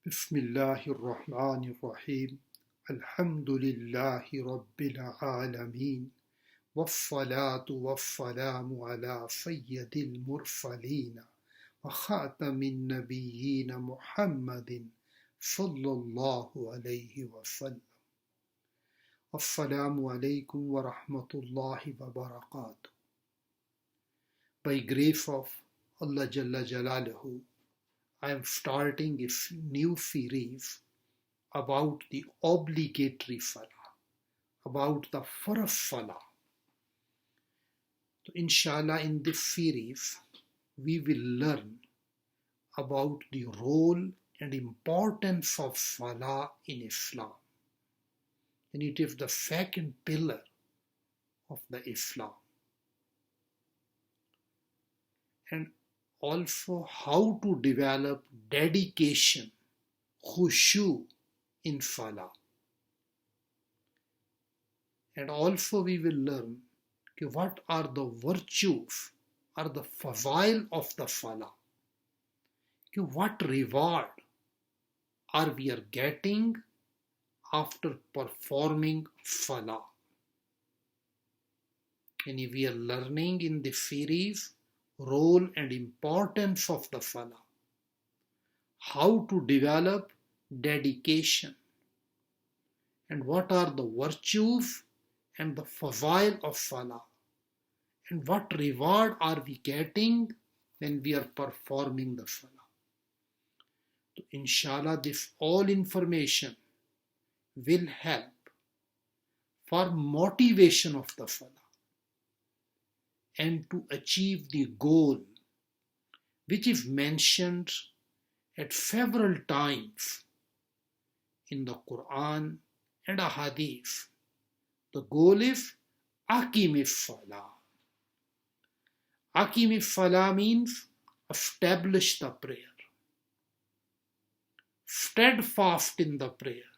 Bismillahir Rahmanir Rahim. Alhamdulillahi Rabbil Alameen. Wassalatu wassalamu ala Sayyidil Mursaleen wa Khatamin Nabiyyin Muhammadin sallallahu alayhi wa sallam. Assalamu alaikum wa rahmatullahi wa barakatuh. By grace of Allah Jalla Jalaluhu, I am starting a new series about the obligatory Salah, about the first Salah. So inshallah, in this series, we will learn about the role and importance of Salah in Islam. And it is the second pillar of the Islam. And also how to develop dedication, khushu in Salah. And also we will learn what are the virtues or the fazail of the Salah. What reward are we getting after performing Salah. And we are learning in the series role and importance of the Salah, how to develop dedication, and what are the virtues and the fazail of Salah, and what reward are we getting when we are performing the Salah. So inshallah, this all information will help for motivation of the Salah and to achieve the goal which is mentioned at several times in the Quran and a Hadith. The goal is Aqim Salah. Aqim Salah means establish the prayer, steadfast in the prayer,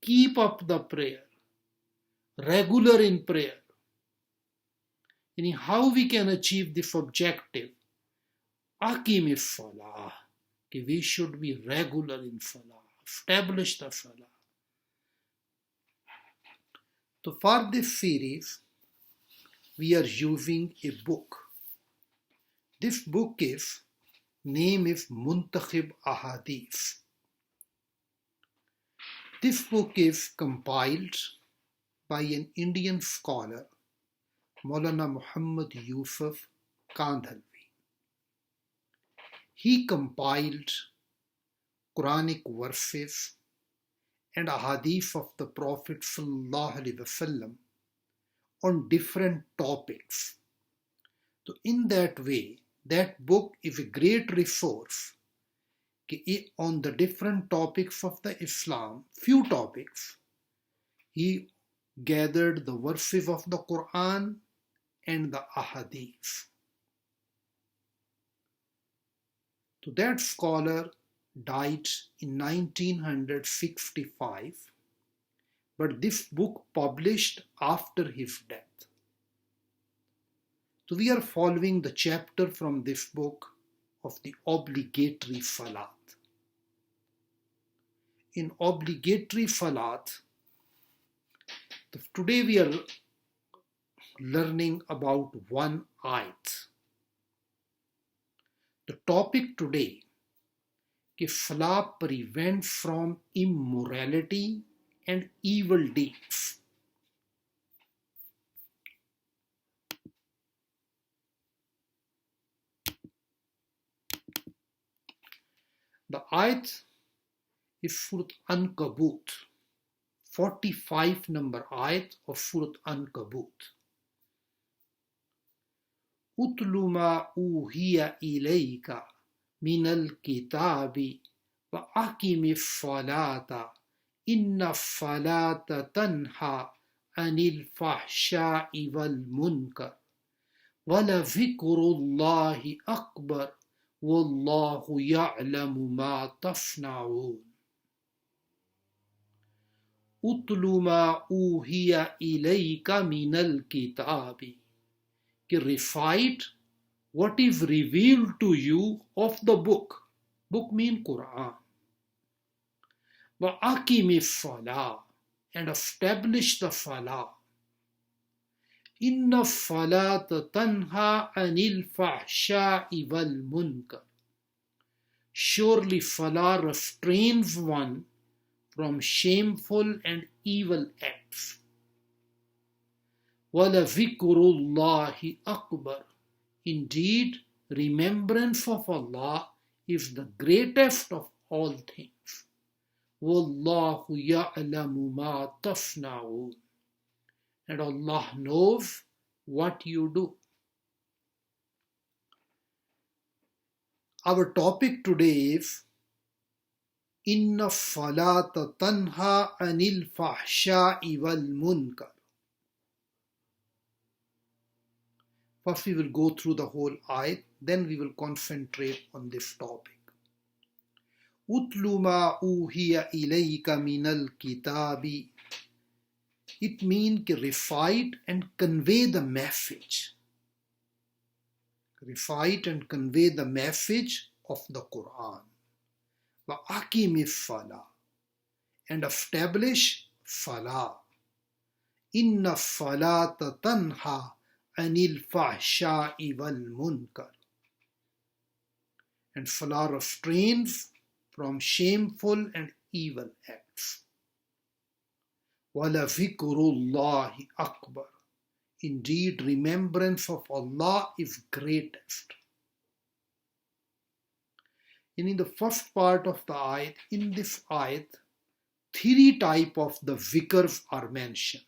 keep up the prayer, regular in prayer. How we can achieve this objective? Aqim Salah. We should be regular in Salah, establish the Salah. So for this series, we are using a book. This book is, name is Muntakhib Ahadith. This book is compiled by an Indian scholar, Maulana Muhammad Yusuf Kandhalvi. He compiled Quranic verses and ahadith of the Prophet ﷺ on different topics. So in that way, that book is a great resource on the different topics of the Islam, few topics. He gathered the verses of the Quran and the ahadith. So that scholar died in 1965, but this book published after his death. So we are following the chapter from this book of the obligatory Salat. In obligatory Salat, today we are learning about one ayat. The topic today is Salah prevents from immorality and evil deeds. The ayat is Surat Ankabut, 45 number ayat of Surat Ankabut. Utlu ma uhiya ilayka minal kitabi wa aqimis salata inna salata tanha anil fahsha'i wal munkar wa la zikrullahi akbar wallahu ya'lamu ma tasna'un. Utlu ma uhiya ilayka minal kitabi. Recite what is revealed to you of the book. Book means Quran. وَأَقِمِ الصَّلَاةَ and establish the salah. إِنَّ الصَّلَاةَ تَنْهَى عَنِ الْفَحْشَاءِ وَالْمُنكَرِ Surely salah restrains one from shameful and evil acts. وَلَذِكْرُ اللَّهِ أَكْبَرُ Indeed, remembrance of Allah is the greatest of all things. وَاللَّهُ يَعْلَمُ مَا تَصْنَعُونَ And Allah knows what you do. Our topic today is Inna salata tanha anil fahsha'i wal munkar. First we will go through the whole ayat, then we will concentrate on this topic. Utlu ma uhiya ilayka minal kitabi. It means to recite and convey the message. Recite and convey the message of the Quran. Wa aqimi salah and establish salah. Inna salata tanha anil fahsha'i wal munkar. And salah restrains from shameful and evil acts. وَلَذِكْرُ اللَّهِ أَكْبَرُ Indeed, remembrance of Allah is greatest. In the first part of the ayat, in this ayat, three types of the zikrs are mentioned.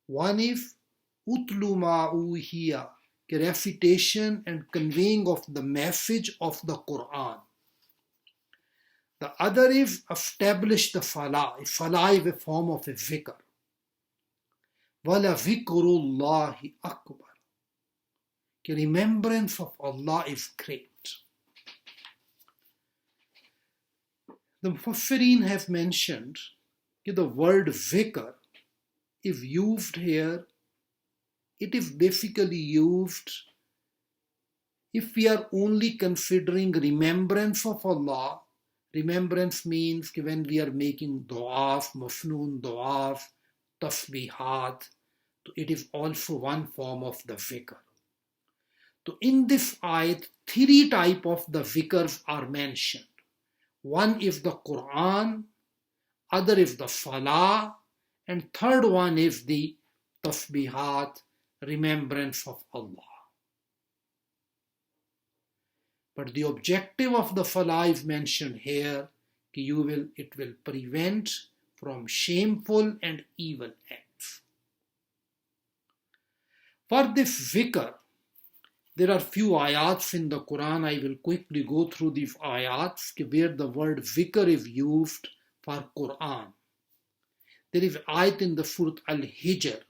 One is utlu ma uhiya, recitation and conveying of the message of the Quran. The other is establish the salah. Salah is a form of a zikr. Wala zikrullahi akbar. Remembrance of Allah is great. The Mufassirin have mentioned that the word zikr is used here. It is basically used if we are only considering remembrance of Allah. Remembrance means when we are making du'as, mafnoon du'as, tasbihat, it is also one form of the zikr. So in this ayat, three types of the zikrs are mentioned. One is the Quran, other is the salah, and third one is the tasbihat, remembrance of Allah. But the objective of the salah is mentioned here, it will prevent from shameful and evil acts. For this zikr, there are few ayats in the Quran. I will quickly go through these ayats where the word zikr is used for Quran. There is ayat in the Surah Al-Hijr.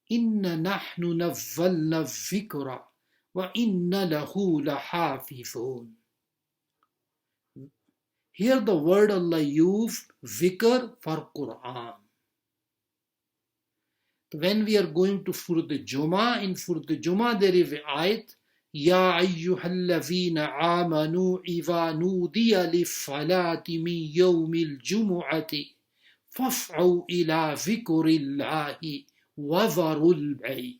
Inna nahnu nazzalna zikra wa inna lahu lahafizun. Here the word Allah used zikr for Quran. When we are going to Surah Al-Jumu'ah, in Surah Al-Jumu'ah there is a ayat, Ya ayyuhalladhina amanu idha nudiya lis-salati min yawmil jumu'ati fas'au ila zikrillahi wa dharul bay'.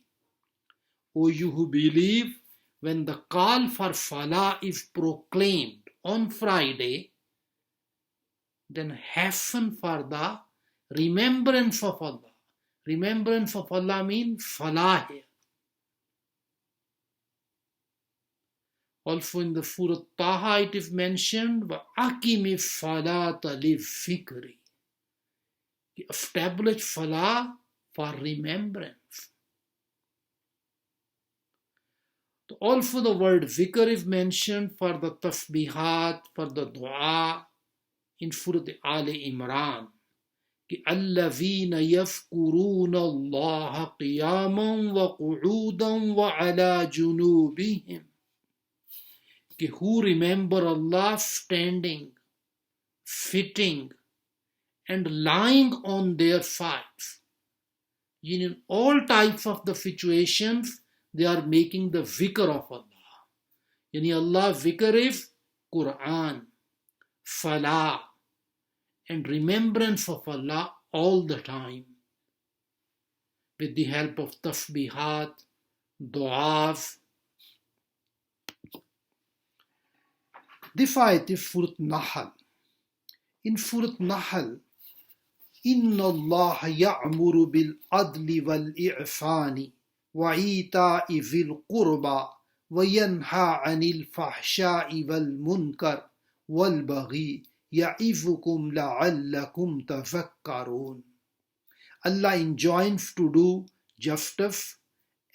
O you who believe, when the call for salah is proclaimed on Friday, then hasten for the remembrance of Allah. Remembrance of Allah means salah here. Also in the Surah Taha it is mentioned, وَأَقِمِ الصَّلَاةَ لِلذِّكْرِ. Establish salah for remembrance. Also the word zikr is mentioned for the tasbihat, for the dua in Surah Ali Imran. الذين يذكرون الله قياما وقعودا وعلى جنوبهم. Who remember Allah standing, sitting, and lying on their sides. In all types of the situations, they are making the zikr of Allah. Allah zikr is Quran, salah, and remembrance of Allah all the time with the help of tasbihat, du'as. This ayat is Surat Nahl. In Surat Nahl, إِنَّ اللَّهَ يَأْمُرُ بِالْعَدْلِ وَالْإِحْسَانِ وَإِيتَاءِ ذِي الْقُرْبَى وَيَنْهَى عَنِ الْفَحْشَاءِ وَالْمُنكَرِ وَالْبَغْيِ يَعِظُكُمْ لَعَلَّكُمْ تَذَكَّرُونَ. Allah enjoins to do justice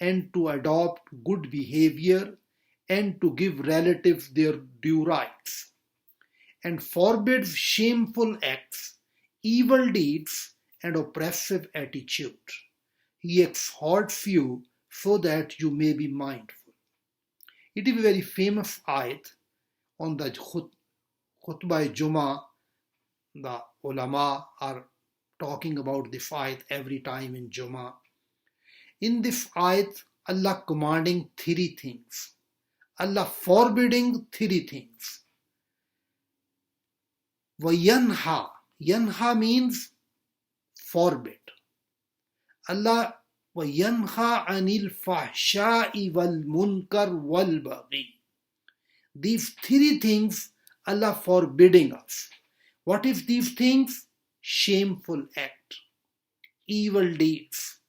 and to adopt good behavior and to give relatives their due rights, and forbids shameful acts, evil deeds, and oppressive attitude. He exhorts you so that you may be mindful. It is a very famous ayat on the Khutbah Jummah. The ulama are talking about this ayat every time in Jummah. In this ayat, Allah commanding three things, Allah forbidding three things. Yanha. Yanha means forbid. Allah yanha anil fahsha'i wal munkar wal baghi. These three things Allah forbidding us. What is these things? Shameful act, evil deeds,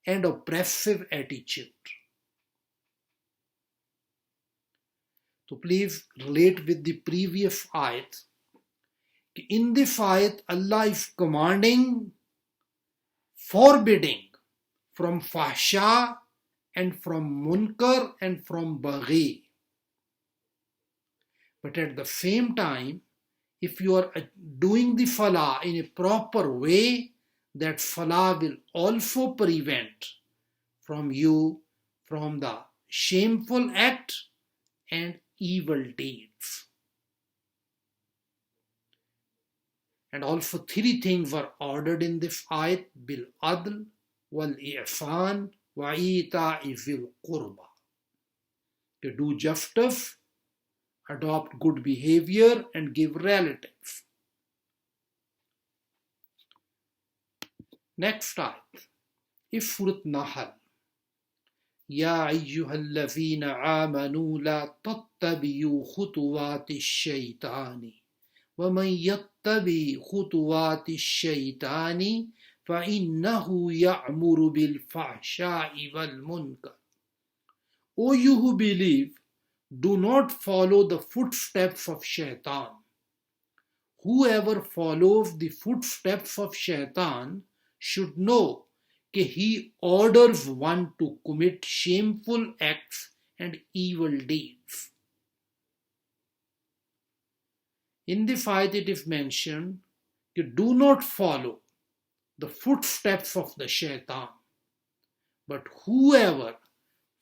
and oppressive attitude. So please relate with the previous ayat. In this ayat, Allah is commanding, forbidding from fahsha and from munkar and from baghi. But at the same time, if you are doing the salah in a proper way, that salah will also prevent from you from the shameful act and evil deeds. And also three things were ordered in this ayat: bil adl wal ihsan wa ita'i zil qurba. To do justice, adopt good behavior, and give relatives. Next ayat is Surat Nahl. يا أيها الذين آمنوا لا تتبعوا خطوات الشيطان ومن يتبع خطوات الشيطان فإنه يأمر بالفحشاء والمنكر. O you who believe, do not follow the footsteps of shaitan. Whoever follows the footsteps of shaitan should know that he orders one to commit shameful acts and evil deeds. In this ayat it is mentioned, do not follow the footsteps of the shaitan, but whoever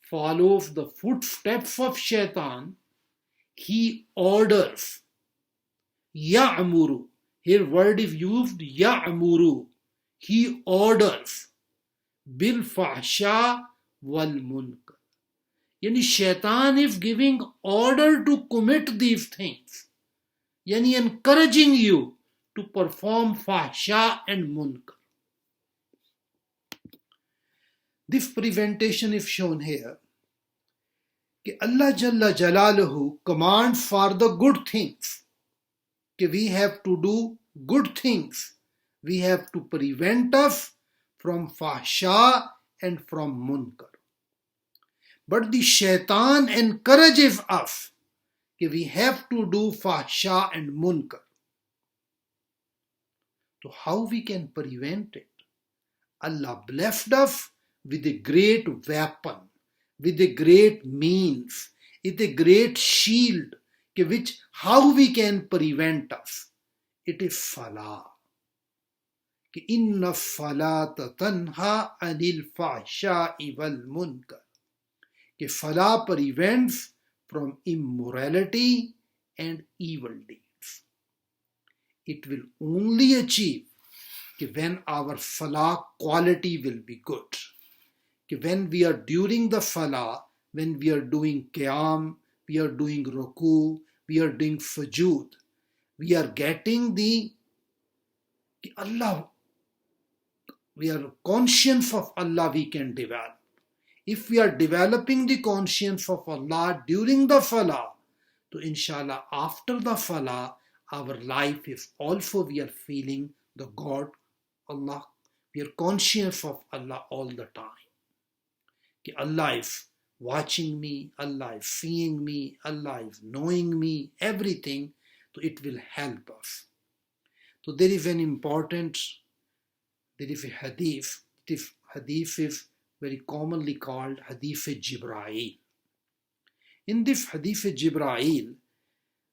follows the footsteps of shaitan, he orders. Ya'muru. Here word is used, ya'muru. He orders. Bil fahsha wal munkar. Yani shaitan is giving order to commit these things. Yani encouraging you to perform fahsha and munkar. This presentation is shown here. That Allah Jalla Jalaluhu commands for the good things. That we have to do good things. We have to prevent us from fahsha and from munkar. But the shaitan encourages us that we have to do fahsha and munkar. So how we can prevent it? Allah blessed us with a great weapon, with a great means, with a great shield, which how we can prevent us? It is salah. Inna salata tanha anil fahsha'i wal munkar. Salah prevents from immorality and evil deeds. It will only achieve when our salah quality will be good. When we are during the salah, when we are doing qiyam, we are doing ruku, we are doing sujood, we are getting the कि Allah, we are conscious of Allah, we can develop. If we are developing the conscience of Allah during the Falah, so inshallah after the Falah, our life is also we are feeling the God, Allah. We are conscious of Allah all the time. Ki Allah is watching me, Allah is seeing me, Allah is knowing me, everything. So it will help us. So there is a hadith. This hadith is very commonly called Hadith Jibreel. In this Hadith Jibreel,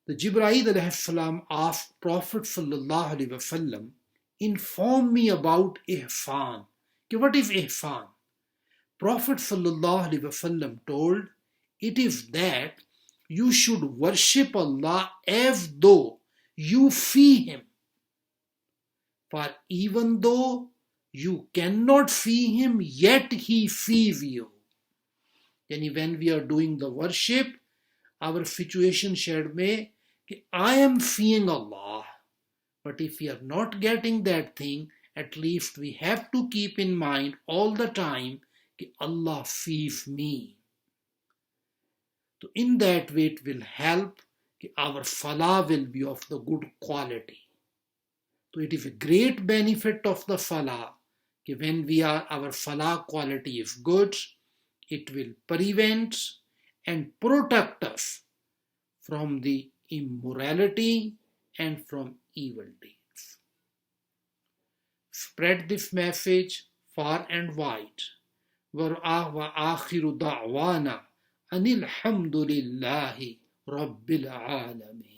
the Jibreel alayhi salam asked Prophet sallallahu alaihi wasallam, inform me about ihsan. What is ihsan? Prophet sallallahu alaihi wasallam told, it is that you should worship Allah as though you see Him. For even though you cannot see Him, yet He sees you. Yani when we are doing the worship, our situation should be, I am seeing Allah. But if we are not getting that thing, at least we have to keep in mind all the time, Allah sees me. So in that way it will help, our Salah will be of the good quality. So it is a great benefit of the Salah, when our Salah quality is good, it will prevent and protect us from the immorality and from evil deeds. Spread this message far and wide. وآخر دعوانا أن الحمد لله رب العالمين.